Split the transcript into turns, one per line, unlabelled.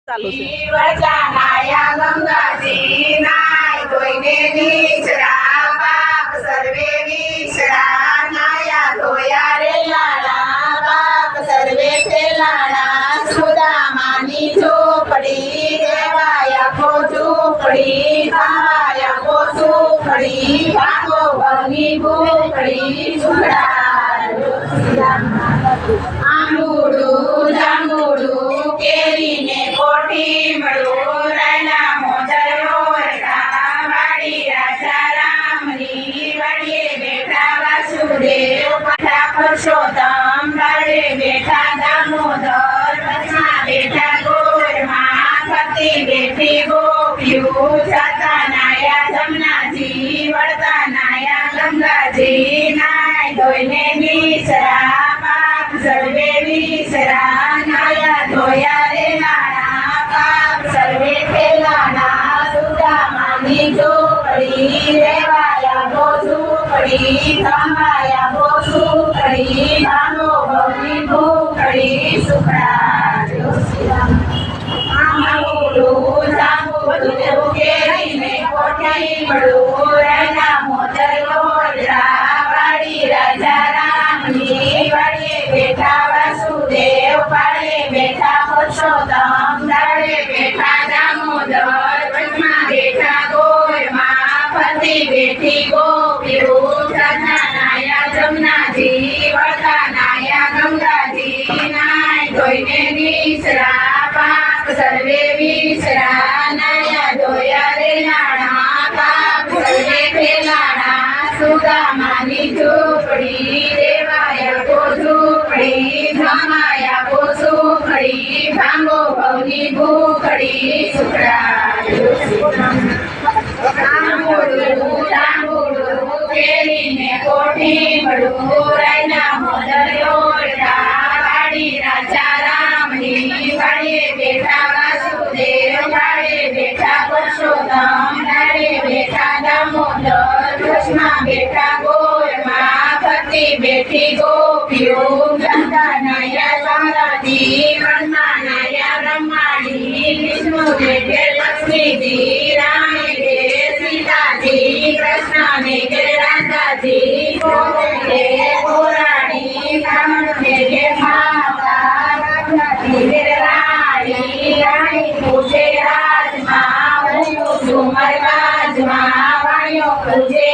ચાલુ છે
વચનાયા ગંગાજી નાય કોઈને વિચરા બાપ સર્વે વિચરા નાયા ધોયા રે લાડા બાપ સર્વે ફેલાડા સુદામાની ચોપડી દેવાયા કો ચોપડી ખાયા કો ચોપડી ભાગો ભવની ભૂખડી સુડા આંબુડું જાંબુડું કેરીને કોઠી મળું રાયના મોજરો વાડી રાજા રામની વાડીએ બેઠા વાસુદેવ પાઠા પરસોત્તમ વાડે બેઠા દામોદર વચમાં બેઠા ગોરમાં ફરતી બેઠી ગોપીઓ જાતા નાયા જમનાજી વળતા નાયા ગંગાજી નાય ધોઈને વિચરા પાપ સર્વે વિચરા નાયા ધોયા રે નાણા પાપ સર્વે ફેલાણા સુદામાની ચોપડી રેવાયા ગો ઝૂંપડી કમાયા ગો ઝૂંપડી ભાંગો ભવની ભૂખડી સુખડા આંબુડું જાંબુડું કેરીને કોઠી મળું રાયના મોજર લોઢા વાડી રાજા રામની વાડીએ બેઠા વાસુદેવ પાડે બેઠા પરસોત્તમ દાડે બેઠા દામોદર વચમાં બેઠા ગોરમાં ફરતી બેઠી ગોપીઓ જાતા નાયા જમનાજી વળતા નાયા ગંગાજી નાય ધોઈને વિચરા પાપ સર્વે વિચરા નાયા ધોયા રે નાણા પાપ સર્વે ફેલાણા સુદામાની ચોપડી દેવાયા કો ઝૂંપડી જમાયા કો સુખડી ભાંગો ભવની ભૂખડી સુખડા કેરીને કોઠી મળું રાયના મોજર લોઢા વાડી રાજા રામની વાડીએ બેઠા વાસુદેવ વાડે બેઠા પરસોત્તમ દાડે બેઠા દામોદર વચમાં બેઠા ગોરમાં ફરતી બેઠી ગોપીઓ જાતા નાયા ચારાજી વનમાં નાયા બ્રહ્માણી વિષ્ણુ દેવે લક્ષ્મીજી રામે દે સીતાજી કૃષ્ણ ને કે રાધાજી ગોપે પુરાણી બ્રાહ્મણ ને કે માતા રાધાજી કે રાણી રાણી પૂછે રાજમાં હું છું મરગાજમાં વાણિયો પૂછે